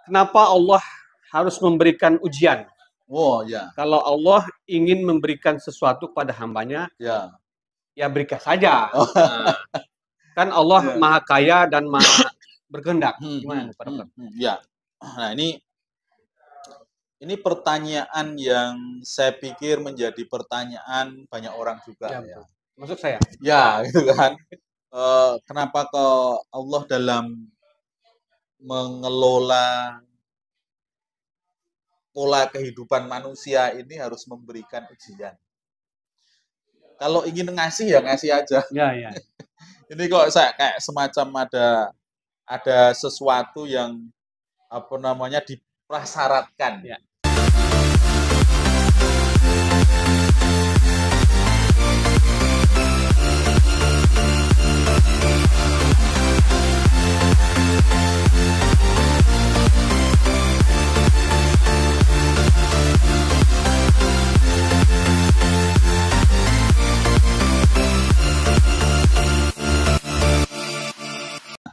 Kenapa Allah harus memberikan ujian? Oh ya, Kalau Allah ingin memberikan sesuatu kepada hambanya, ya. ya berikan saja. Oh. Nah, kan Allah Ya. maha kaya dan maha berkehendak. Gimana Pak Dokter? Ya. Nah ini pertanyaan yang saya pikir menjadi pertanyaan banyak orang juga. Ya, Ya, betul. Maksud saya. ya gitu kan. Kenapa kok Allah dalam mengelola pola kehidupan manusia ini harus memberikan ujian? Kalau ingin ngasih ya ngasih aja. Ya. Ini kok saya kayak semacam ada sesuatu yang apa namanya diprasyaratkan. Ya.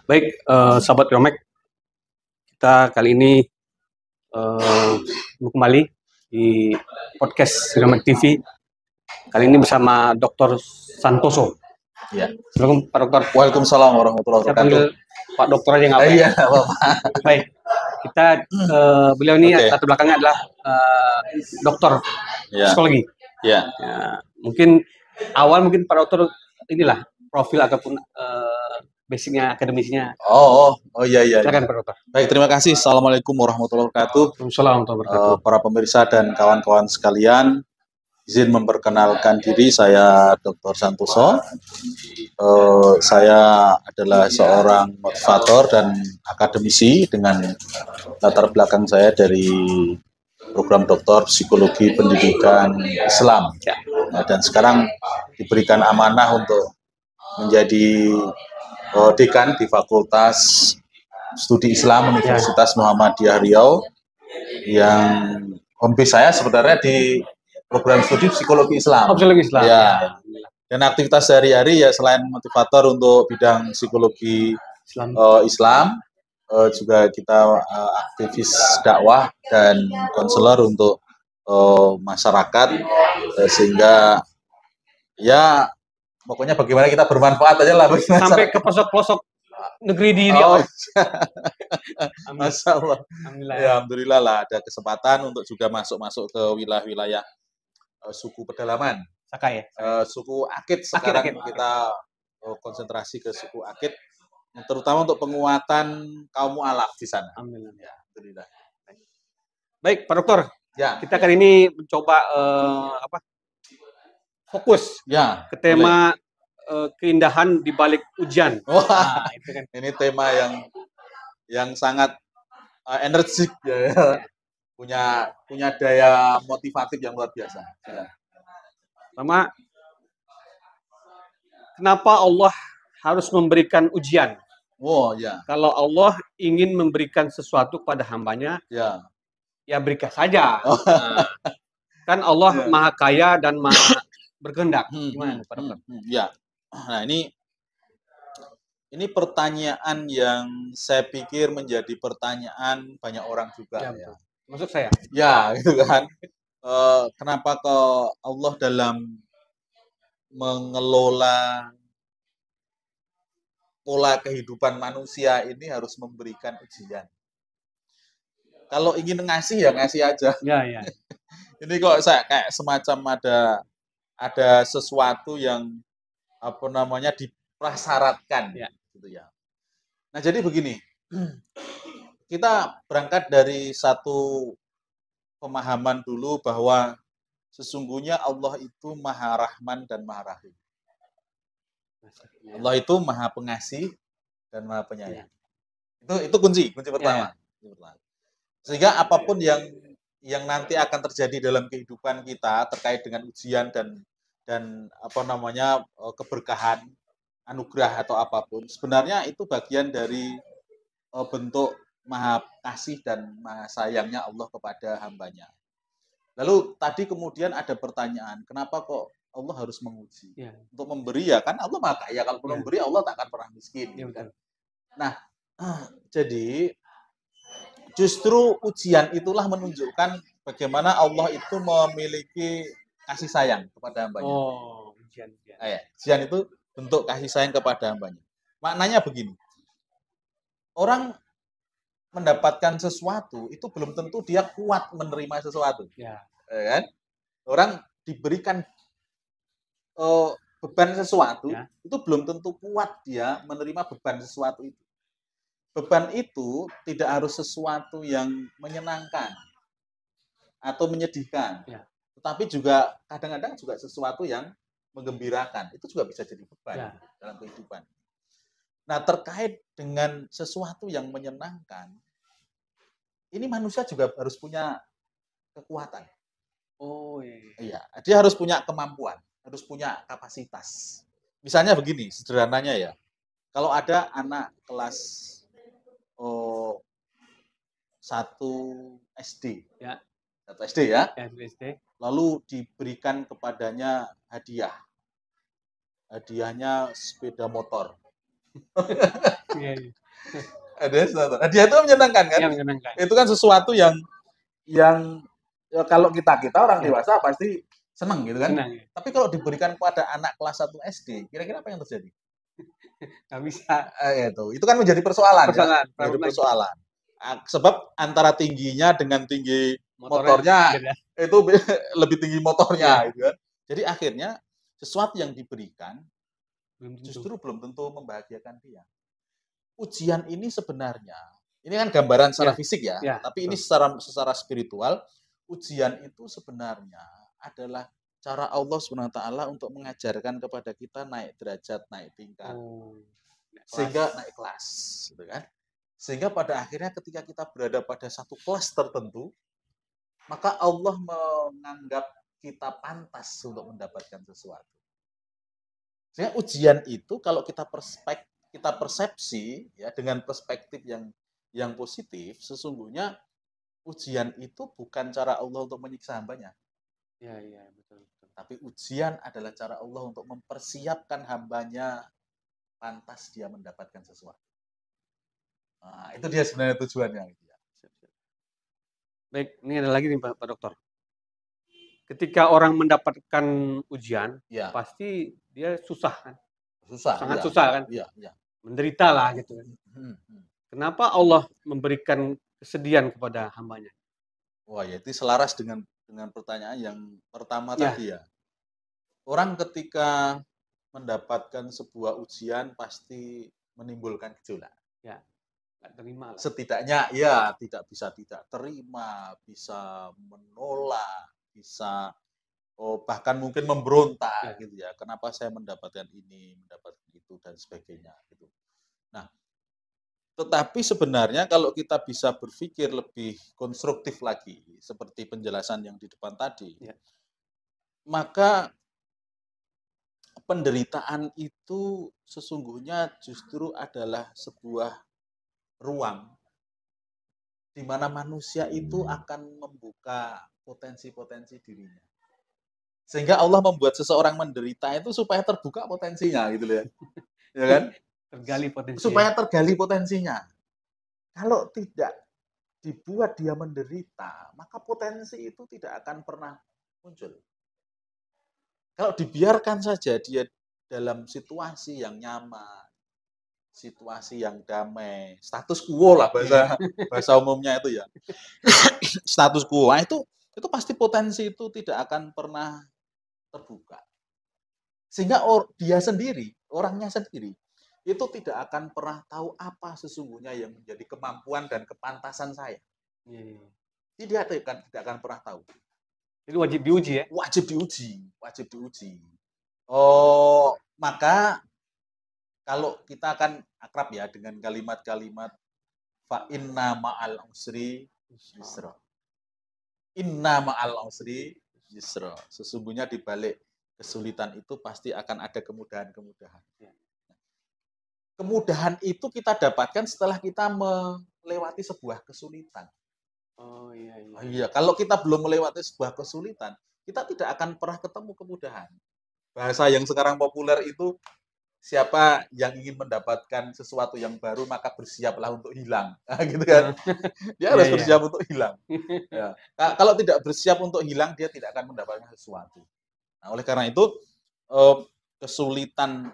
Baik, sahabat Yomek, kita kali ini kembali di podcast Yomek TV. Kali ini bersama Dr. Santoso. Ya. Assalamualaikum Pak Dokter. Waalaikumsalam warahmatullahi Saya wabarakatuh. panggil Pak Dokter aja nggak apa-apa. Iya, apa-apa. Baik, kita beliau ini Oke. latar belakangnya adalah dokter Ya. psikologi. Ya. Ya, mungkin awal Pak Dokter inilah profil ataupun basicnya akademisinya. Oh iya. Silakan Pak Dokter. Baik, terima kasih. Assalamualaikum warahmatullahi wabarakatuh. Assalamualaikum warahmatullahi wabarakatuh. Para pemirsa dan kawan-kawan sekalian, izin memperkenalkan diri, saya Dr. Santoso. Saya adalah seorang motivator dan akademisi dengan latar belakang saya dari program doktor psikologi pendidikan Islam. Nah, dan sekarang diberikan amanah untuk menjadi dekan di Fakultas Studi Islam Universitas Muhammadiyah Riau, yang home base saya sebenarnya di program studi psikologi Islam. Psikologi Islam. Ya. Dan aktivitas sehari-hari ya selain motivator untuk bidang psikologi Islam, juga kita aktivis dakwah dan konselor untuk masyarakat, sehingga ya pokoknya bagaimana kita bermanfaat aja lah bagi masyarakat. Sampai ke pelosok-pelosok negeri di Riau. Masya Allah. Alhamdulillah. Ya, alhamdulillah lah ada kesempatan untuk juga masuk ke wilayah-wilayah suku pedalaman. Sakai. Suku Akit sekarang kita konsentrasi ke suku Akit, terutama untuk penguatan kaum mu'alaf di sana. Alhamdulillah. Ya, alhamdulillah. Baik, Pak Dokter. Ya. Kita kali ini mencoba fokus ke tema keindahan di balik ujian. Wah, itu kan. Ini tema yang sangat energik ya. Punya daya motivatif yang luar biasa. Ya. Pertama, kenapa Allah harus memberikan ujian? Oh ya. Kalau Allah ingin memberikan sesuatu kepada hambanya, ya berikan saja. Nah, kan Allah maha kaya dan maha berkehendak. Gimana Pak Dokter? Ya. Nah ini pertanyaan yang saya pikir menjadi pertanyaan banyak orang juga. Ya. Maksud saya. Ya, gitu kan. Kenapa kok Allah dalam mengelola pola kehidupan manusia ini harus memberikan ujian? Kalau ingin ngasih ya ngasih aja. Ya. Ini kok saya kayak semacam ada sesuatu yang apa namanya diprasyaratkan, gitu ya. Nah jadi begini, kita berangkat dari satu pemahaman dulu bahwa sesungguhnya Allah itu Maha Rahman dan Maha Rahim. Allah itu Maha Pengasih dan Maha Penyayang. Itu kunci pertama. Sehingga apapun yang nanti akan terjadi dalam kehidupan kita terkait dengan ujian dan apa namanya keberkahan, anugerah atau apapun, sebenarnya itu bagian dari bentuk Maha Kasih dan Maha Sayangnya Allah kepada hambanya. Lalu tadi kemudian ada pertanyaan, kenapa kok Allah harus menguji? Untuk memberi ya kan Allah Maha Kaya, kalau memberi Allah tak akan pernah miskin. Gitu kan? Nah, jadi Justru ujian itulah menunjukkan bagaimana Allah itu memiliki kasih sayang kepada hambanya. Oh, ujian. Ujian itu bentuk kasih sayang kepada hambanya. Maknanya begini, orang mendapatkan sesuatu itu belum tentu dia kuat menerima sesuatu. Ya. Kan? Orang diberikan beban sesuatu, ya, itu belum tentu kuat dia menerima beban sesuatu itu. Beban itu tidak harus sesuatu yang menyenangkan atau menyedihkan, ya, tetapi juga kadang-kadang juga sesuatu yang menggembirakan. Itu juga bisa jadi beban, ya, dalam kehidupan. Nah, terkait dengan sesuatu yang menyenangkan, ini manusia juga harus punya kekuatan. Oh, iya. Iya, dia harus punya kemampuan, harus punya kapasitas. Misalnya begini, sederhananya ya. Kalau ada anak kelas 1 SD. Ya. 1 SD ya. Ya, SD. Lalu diberikan kepadanya hadiah. Hadiahnya sepeda motor. Hadiah itu menyenangkan kan? Ya, menyenangkan. Itu kan sesuatu yang ya, kalau kita orang dewasa pasti senang gitu kan. Senang, ya. Tapi kalau diberikan kepada anak kelas 1 SD, kira-kira apa yang terjadi? Nggak bisa. Itu kan menjadi persoalan. Ya? Menjadi persoalan. Sebab antara tingginya dengan tinggi motornya itu lebih tinggi motornya, ya, gitu kan. Jadi akhirnya sesuatu yang diberikan justru belum tentu membahagiakan dia. Ujian ini sebenarnya, ini kan gambaran secara fisik ya, tapi ini secara spiritual, ujian itu sebenarnya adalah cara Allah SWT untuk mengajarkan kepada kita naik derajat, naik tingkat, sehingga naik kelas, gitu kan? Sehingga pada akhirnya ketika kita berada pada satu kelas tertentu, maka Allah menganggap kita pantas untuk mendapatkan sesuatu. Sehingga ujian itu kalau kita persepsi ya dengan perspektif yang positif, sesungguhnya ujian itu bukan cara Allah untuk menyiksa hambanya. Ya, betul. Tapi ujian adalah cara Allah untuk mempersiapkan hambanya pantas dia mendapatkan sesuatu. Nah, itu dia sebenarnya tujuannya. Baik, ini ada lagi nih Pak Dokter. Ketika orang mendapatkan ujian, ya, pasti dia susah kan? Sangat susah kan? Iya. Menderita lah gitu kan. Kenapa Allah memberikan kesedihan kepada hambanya? Wah, ya itu selaras dengan pertanyaan yang pertama tadi ya. Orang ketika mendapatkan sebuah ujian pasti menimbulkan gejolak. Ya, nggak terima lah. Setidaknya ya tidak terima, bisa menolak, bisa bahkan mungkin memberontak gitu ya. Kenapa saya mendapatkan ini, mendapatkan itu dan sebagainya gitu. Nah, tetapi sebenarnya kalau kita bisa berpikir lebih konstruktif lagi seperti penjelasan yang di depan tadi, maka penderitaan itu sesungguhnya justru adalah sebuah ruang di mana manusia itu akan membuka potensi-potensi dirinya. Sehingga Allah membuat seseorang menderita itu supaya terbuka potensinya gitu ya. Ya kan? Tergali potensinya. Supaya tergali potensinya. Kalau tidak dibuat dia menderita, maka potensi itu tidak akan pernah muncul. Kalau dibiarkan saja dia dalam situasi yang nyaman, situasi yang damai, status quo lah bahasa umumnya itu ya. Status quo, nah itu pasti potensi itu tidak akan pernah terbuka. Sehingga dia sendiri, orangnya sendiri, itu tidak akan pernah tahu apa sesungguhnya yang menjadi kemampuan dan kepantasan saya. Dia tidak akan pernah tahu. Itu wajib diuji ya? Wajib diuji. Maka kalau kita akan akrab ya dengan kalimat-kalimat fa inna ma'al usri yusra. Inna ma'al usri yusra. Sesungguhnya di balik kesulitan itu pasti akan ada kemudahan-kemudahan. Kemudahan itu kita dapatkan setelah kita melewati sebuah kesulitan. Oh iya. Iya, kalau kita belum melewati sebuah kesulitan, kita tidak akan pernah ketemu kemudahan. Bahasa yang sekarang populer itu siapa yang ingin mendapatkan sesuatu yang baru maka bersiaplah untuk hilang. Nah, gitu kan. Dia harus bersiap untuk hilang. Ya. Kalau tidak bersiap untuk hilang, dia tidak akan mendapatkan sesuatu. Nah, oleh karena itu, kesulitan,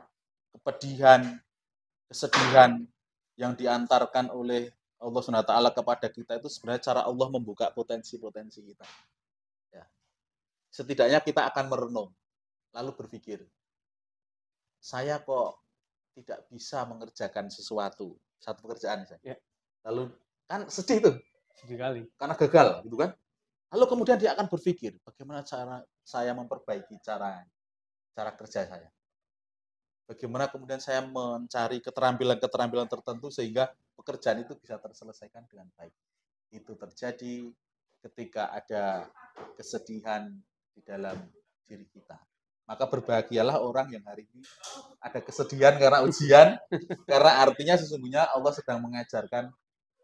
kepedihan, kesedihan yang diantarkan oleh Allah SWT kepada kita itu sebenarnya cara Allah membuka potensi-potensi kita. Ya. Setidaknya kita akan merenung, lalu berpikir, saya kok tidak bisa mengerjakan satu pekerjaan saya. Lalu kan sedih tuh, sedih kali karena gagal, gitu kan? Lalu kemudian dia akan berpikir, bagaimana cara saya memperbaiki cara kerja saya. Bagaimana kemudian saya mencari keterampilan-keterampilan tertentu sehingga pekerjaan itu bisa terselesaikan dengan baik. Itu terjadi ketika ada kesedihan di dalam diri kita. Maka berbahagialah orang yang hari ini ada kesedihan karena ujian, karena artinya sesungguhnya Allah sedang mengajarkan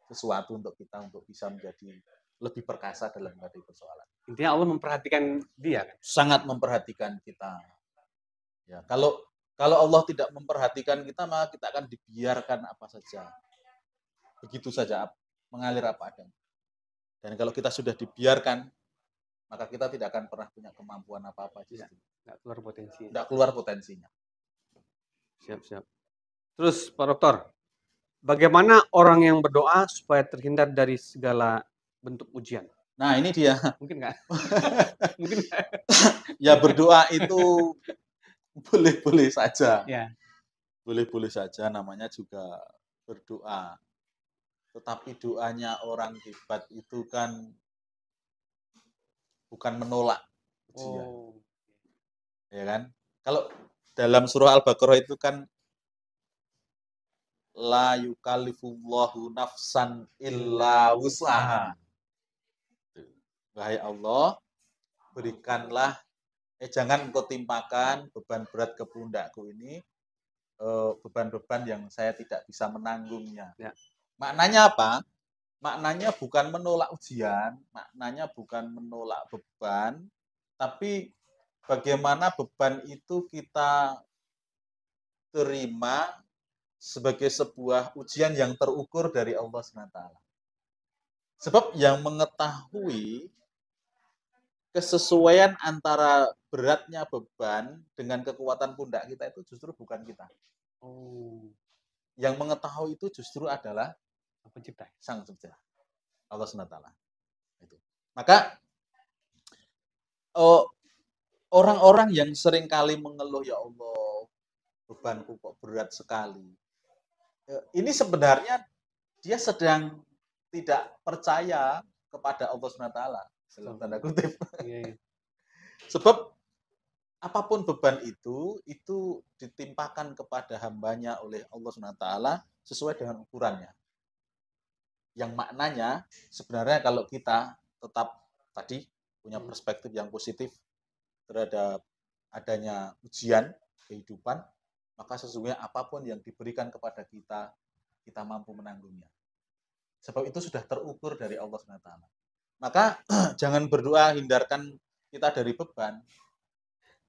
sesuatu untuk kita untuk bisa menjadi lebih perkasa dalam menghadapi persoalan. Intinya Allah memperhatikan dia. Sangat memperhatikan kita. Ya, kalau Allah tidak memperhatikan kita, maka kita akan dibiarkan apa saja. Begitu saja, mengalir apa adanya. Dan kalau kita sudah dibiarkan, maka kita tidak akan pernah punya kemampuan apa-apa. Nggak keluar potensinya. Nggak keluar potensinya. Siap. Terus Pak Dokter, bagaimana orang yang berdoa supaya terhindar dari segala bentuk ujian? Nah, ini dia. Mungkin nggak? Mungkin nggak? Ya, berdoa itu boleh-boleh saja. Ya. Boleh-boleh saja, namanya juga berdoa. Tetapi doanya orang hebat itu kan bukan menolak ujian. Ya kan? Kalau dalam surah Al-Baqarah itu kan la yukallifullahu nafsan illa wus'aha. Wahai Allah, berikanlah jangan engkau timpakan beban berat ke pundakku ini, beban-beban yang saya tidak bisa menanggungnya. Ya. Maknanya apa? Maknanya bukan menolak ujian, maknanya bukan menolak beban, tapi bagaimana beban itu kita terima sebagai sebuah ujian yang terukur dari Allah SWT. Sebab yang mengetahui kesesuaian antara beratnya beban dengan kekuatan pundak kita itu justru bukan kita. Yang mengetahui itu justru adalah Pencipta, Sang Pencipta, Allah SWT. Itu. Maka orang-orang yang seringkali mengeluh, ya Allah, bebanku kok berat sekali. Ini sebenarnya dia sedang tidak percaya kepada Allah SWT, dalam tanda kutip. Sebab apapun beban itu ditimpakan kepada hambanya oleh Allah SWT sesuai dengan ukurannya. Yang maknanya sebenarnya kalau kita tetap tadi punya perspektif yang positif terhadap adanya ujian kehidupan, maka sesungguhnya apapun yang diberikan kepada kita, kita mampu menanggungnya. Sebab itu sudah terukur dari Allah SWT. Maka jangan berdoa hindarkan kita dari beban.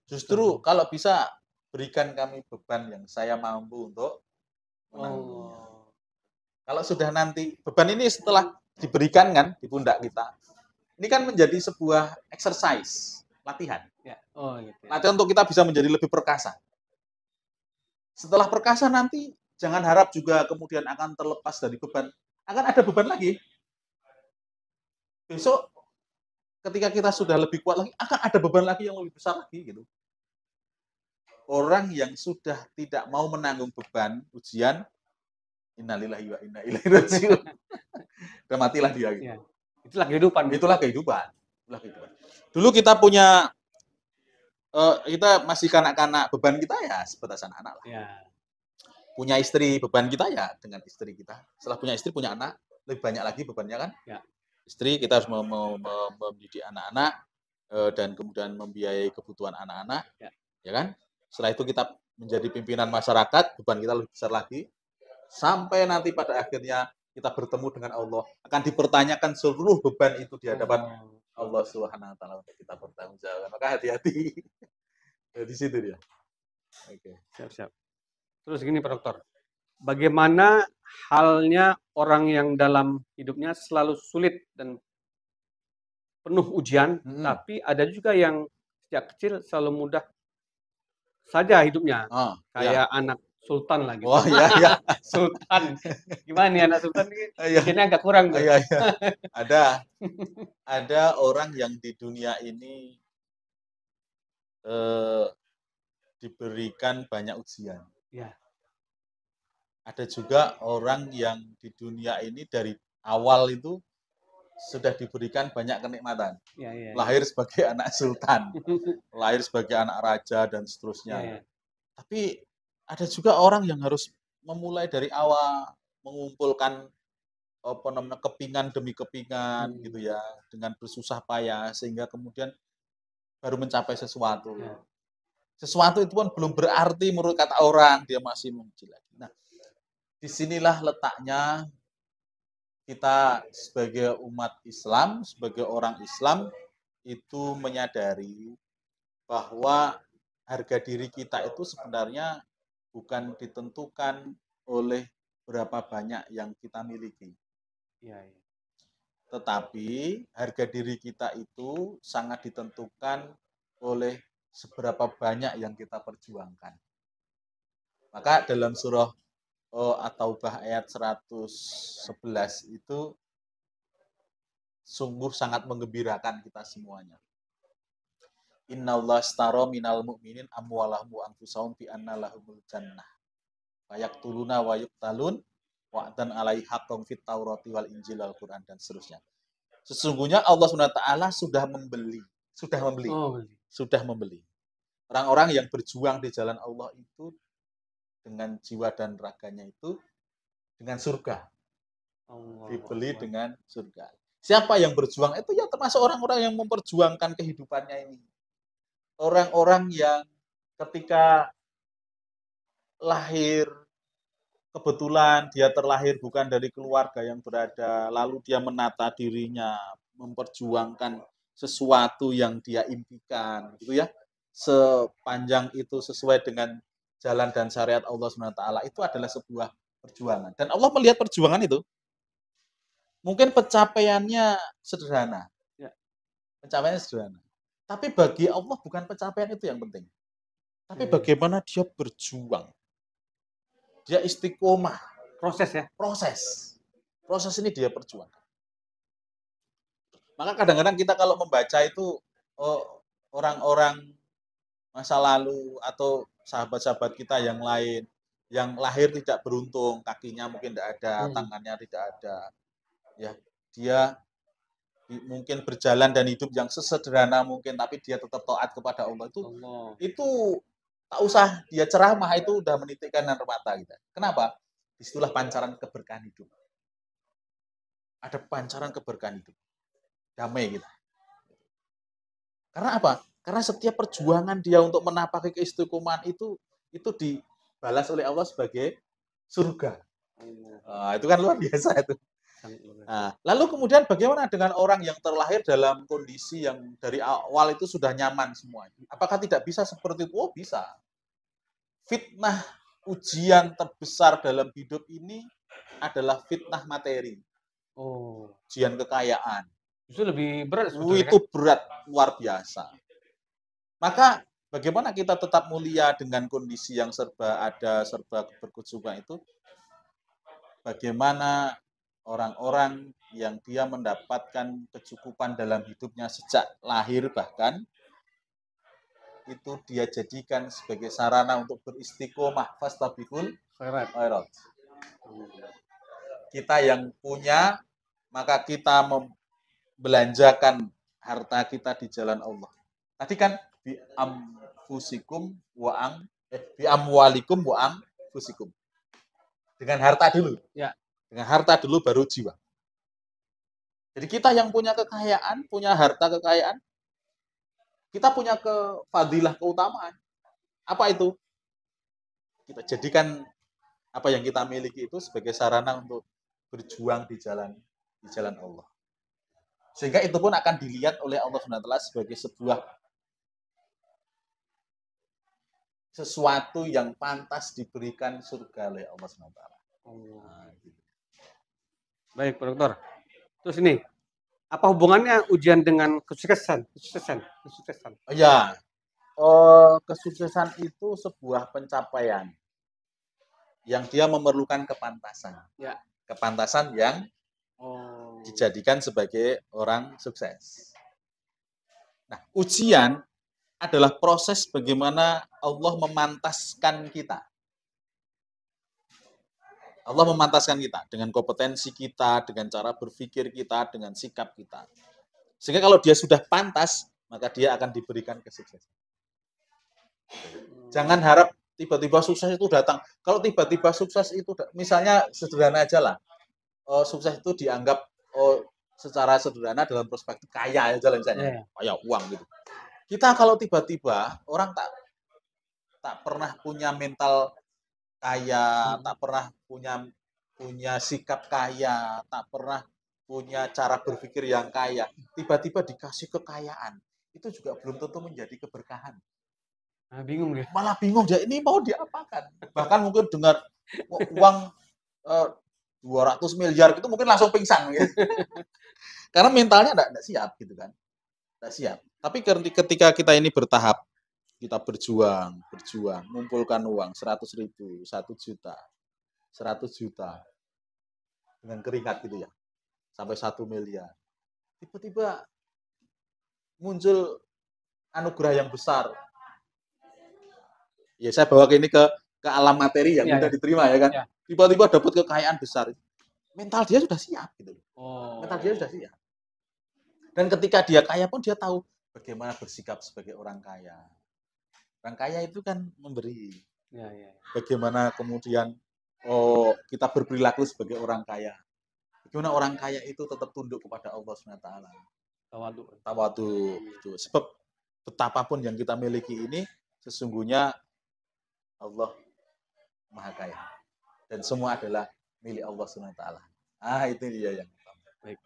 Justru kalau bisa berikan kami beban yang saya mampu untuk menanggungnya. Kalau sudah nanti beban ini setelah diberikan kan di pundak kita, ini kan menjadi sebuah exercise, latihan. Ya. Gitu. Latihan untuk kita bisa menjadi lebih perkasa. Setelah perkasa nanti jangan harap juga kemudian akan terlepas dari beban. Akan ada beban lagi. Besok ketika kita sudah lebih kuat lagi, akan ada beban lagi yang lebih besar lagi gitu. Orang yang sudah tidak mau menanggung beban ujian, innalillahi wa inna ilaihi raji'un. Udah matilah dia gitu. Ya. Itulah kehidupan. Itulah kehidupan. Dulu kita punya kita masih kanak-kanak, beban kita ya sebatas anak-anak lah. Ya. Punya istri, beban kita ya dengan istri kita. Setelah punya istri, punya anak, lebih banyak lagi bebannya kan. Ya. Istri kita harus mendidik anak-anak dan kemudian membiayai kebutuhan anak-anak, ya kan. Setelah itu kita menjadi pimpinan masyarakat, beban kita lebih besar lagi. Sampai nanti pada akhirnya kita bertemu dengan Allah, akan dipertanyakan seluruh beban itu di hadapan Allah Subhanahu wa taala untuk kita bertanggung jawab. Maka hati-hati. Di situ dia. Oke. Siap. Terus gini Pak Dokter, bagaimana halnya orang yang dalam hidupnya selalu sulit dan penuh ujian, tapi ada juga yang sejak kecil selalu mudah saja hidupnya, kayak anak sultan lah gitu. Oh iya, iya. Sultan, gimana nih anak sultan ini? Iya. Ujiannya agak kurang tuh. Iya, iya. Ada orang yang di dunia ini diberikan banyak ujian. Ya. Ada juga orang yang di dunia ini dari awal itu sudah diberikan banyak kenikmatan. Ya, ya, lahir sebagai anak sultan, lahir sebagai anak raja dan seterusnya. Ya, ya. Tapi ada juga orang yang harus memulai dari awal, mengumpulkan kepingan demi kepingan gitu ya, dengan bersusah payah sehingga kemudian baru mencapai sesuatu. Ya. Sesuatu itu pun belum berarti menurut kata orang, dia masih menguji lagi. Nah, disinilah letaknya kita sebagai umat Islam, sebagai orang Islam, itu menyadari bahwa harga diri kita itu sebenarnya bukan ditentukan oleh berapa banyak yang kita miliki. Ya, ya. Tetapi harga diri kita itu sangat ditentukan oleh seberapa banyak yang kita perjuangkan. Maka dalam surah At-Taubah ayat 111 itu sungguh sangat menggembirakan kita semuanya. Innallaha astara minal mu'minin amwalahum wa anfusahum bi anna lahumul jannah. Fayaqtuluna wa yuqtalun wa'dan 'alaihi haqqan fit Taurati wal Injil wal Quran dan seterusnya. Sesungguhnya Allah SWT sudah membeli. Sudah membeli. Orang-orang yang berjuang di jalan Allah itu dengan jiwa dan raganya itu dengan surga. Dibeli dengan surga. Siapa yang berjuang itu ya termasuk orang-orang yang memperjuangkan kehidupannya ini. Orang-orang yang ketika lahir, kebetulan dia terlahir bukan dari keluarga yang berada, lalu dia menata dirinya, memperjuangkan sesuatu yang dia impikan, gitu ya. Sepanjang itu sesuai dengan jalan dan syariat Allah SWT, itu adalah sebuah perjuangan. Dan Allah melihat perjuangan itu. Mungkin pencapaiannya sederhana. Ya. Pencapaiannya sederhana. Tapi bagi Allah bukan pencapaian itu yang penting. Tapi bagaimana dia berjuang. Dia istiqomah. Proses ya? Proses ini dia perjuangkan. Maka kadang-kadang kita kalau membaca itu orang-orang masa lalu atau sahabat-sahabat kita yang lain yang lahir tidak beruntung, kakinya mungkin tidak ada, tangannya tidak ada. Ya, dia mungkin berjalan dan hidup yang sesederhana mungkin, tapi dia tetap taat kepada Allah itu tak usah dia ceramah itu udah menitikkan air mata kita. Kenapa? Disitulah pancaran keberkahan hidup. Ada pancaran keberkahan hidup. Damai kita. Karena apa? Karena setiap perjuangan dia untuk menapaki keistiqomahan itu dibalas oleh Allah sebagai surga. Itu kan luar biasa itu. Nah, lalu kemudian bagaimana dengan orang yang terlahir dalam kondisi yang dari awal itu sudah nyaman semuanya? Apakah tidak bisa seperti itu? Oh, bisa. Fitnah ujian terbesar dalam hidup ini adalah fitnah materi. Ujian kekayaan. Itu lebih berat. Itu berat, luar biasa. Maka bagaimana kita tetap mulia dengan kondisi yang serba berkecukupan itu? Bagaimana orang-orang yang dia mendapatkan kecukupan dalam hidupnya sejak lahir bahkan, itu dia jadikan sebagai sarana untuk beristiqomah fastabiqul khairat. Kita yang punya, maka kita membelanjakan harta kita di jalan Allah. Tadi kan bi amwalikum wa anfusikum. Dengan harta dulu. Ya. Dengan harta dulu baru jiwa. Jadi kita yang punya kekayaan, punya harta kekayaan, kita punya fadilah keutamaan. Apa itu? Kita jadikan apa yang kita miliki itu sebagai sarana untuk berjuang di jalan Allah. Sehingga itu pun akan dilihat oleh Allah SWT sebagai sesuatu yang pantas diberikan surga oleh Allah SWT. Nah, gitu. Baik, Pak Dokter. Terus ini, apa hubungannya ujian dengan kesuksesan? Oh ya, kesuksesan itu sebuah pencapaian yang dia memerlukan kepantasan. Ya. Kepantasan yang dijadikan sebagai orang sukses. Nah, ujian adalah proses bagaimana Allah memantaskan kita. Allah memantaskan kita dengan kompetensi kita, dengan cara berpikir kita, dengan sikap kita. Sehingga kalau dia sudah pantas, maka dia akan diberikan kesuksesan. Jangan harap tiba-tiba sukses itu datang. Kalau tiba-tiba sukses itu, misalnya sederhana aja lah, sukses itu dianggap secara sederhana dalam perspektif kaya aja lah misalnya, kayak uang gitu. Kita kalau tiba-tiba orang tak pernah punya mental kaya, tak pernah punya sikap kaya, tak pernah punya cara berpikir yang kaya, tiba-tiba dikasih kekayaan, itu juga belum tentu menjadi keberkahan. Nah, bingung dia. Malah bingung dia, ini mau diapakan? Bahkan mungkin dengar uang 200 miliar itu mungkin langsung pingsan gitu. Karena mentalnya enggak siap gitu kan. Enggak siap. Tapi ketika kita ini bertahap, kita berjuang, mengumpulkan uang 100.000, 1 juta, 100 juta dengan keringat gitu ya, sampai 1 miliar. Tiba-tiba muncul anugerah yang besar. Ya saya bawa ini ke alam materi yang mudah diterima ya kan. Tiba-tiba dapat kekayaan besar. Mental dia sudah siap gitu. Mental dia sudah siap. Dan ketika dia kaya pun dia tahu bagaimana bersikap sebagai orang kaya. Orang kaya itu kan memberi. Bagaimana kemudian kita berperilaku sebagai orang kaya. Bagaimana orang kaya itu tetap tunduk kepada Allah SWT. Tawadu. Gitu. Sebab betapapun yang kita miliki ini sesungguhnya Allah Maha Kaya. Dan semua adalah milik Allah SWT. Itu dia yang pertama. Baik.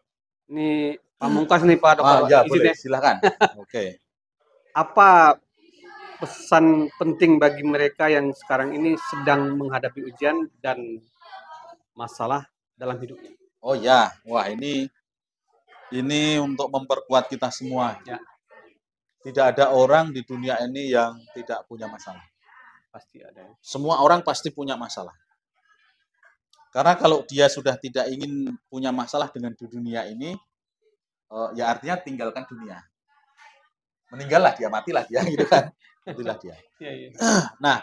Ini pamungkas nih Pak Dokter. Ya, boleh. Silakan. Oke. Apa pesan penting bagi mereka yang sekarang ini sedang menghadapi ujian dan masalah dalam hidupnya? Oh ya, wah ini untuk memperkuat kita semua. Ya. Tidak ada orang di dunia ini yang tidak punya masalah. Pasti ada. Semua orang pasti punya masalah. Karena kalau dia sudah tidak ingin punya masalah dengan di dunia ini, ya artinya tinggalkan dunia. Meninggallah dia, matilah dia, gitu kan. Matilah dia. Nah,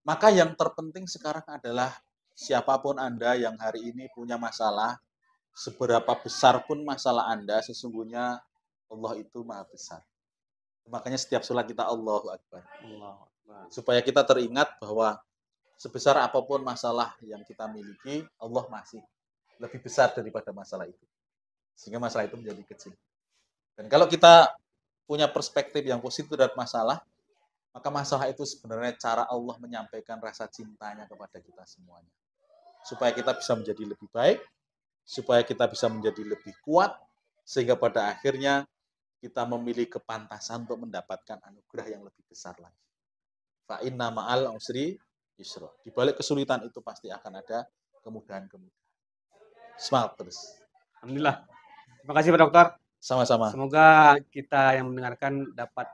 maka yang terpenting sekarang adalah siapapun Anda yang hari ini punya masalah, seberapa besar pun masalah Anda, sesungguhnya Allah itu Maha Besar. Makanya setiap sholat kita Allahu Akbar. Supaya kita teringat bahwa sebesar apapun masalah yang kita miliki, Allah masih lebih besar daripada masalah itu. Sehingga masalah itu menjadi kecil. Dan kalau kita punya perspektif yang positif terhadap masalah, maka masalah itu sebenarnya cara Allah menyampaikan rasa cintanya kepada kita semuanya. Supaya kita bisa menjadi lebih baik, supaya kita bisa menjadi lebih kuat, sehingga pada akhirnya kita memilih kepantasan untuk mendapatkan anugerah yang lebih besar lagi. Fa inna ma'al usri yusra. Di balik kesulitan itu pasti akan ada kemudahan-kemudahan. Semangat terus. Alhamdulillah. Terima kasih Pak Dokter. Sama-sama. Semoga kita yang mendengarkan dapat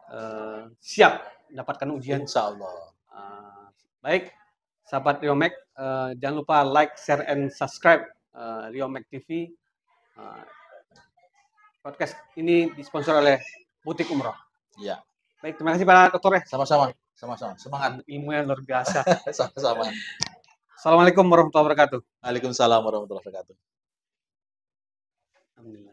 siap mendapatkan ujian. Insya Allah. Baik, sahabat Riomek, jangan lupa like, share, and subscribe Riomek TV. Podcast ini disponsor oleh Butik Umroh. Iya. Baik, terima kasih Pak Dokter. Sama-sama. Semangat. Ilmunya luar biasa. Sama-sama. Assalamualaikum warahmatullahi wabarakatuh. Waalaikumsalam warahmatullahi wabarakatuh. Alhamdulillah.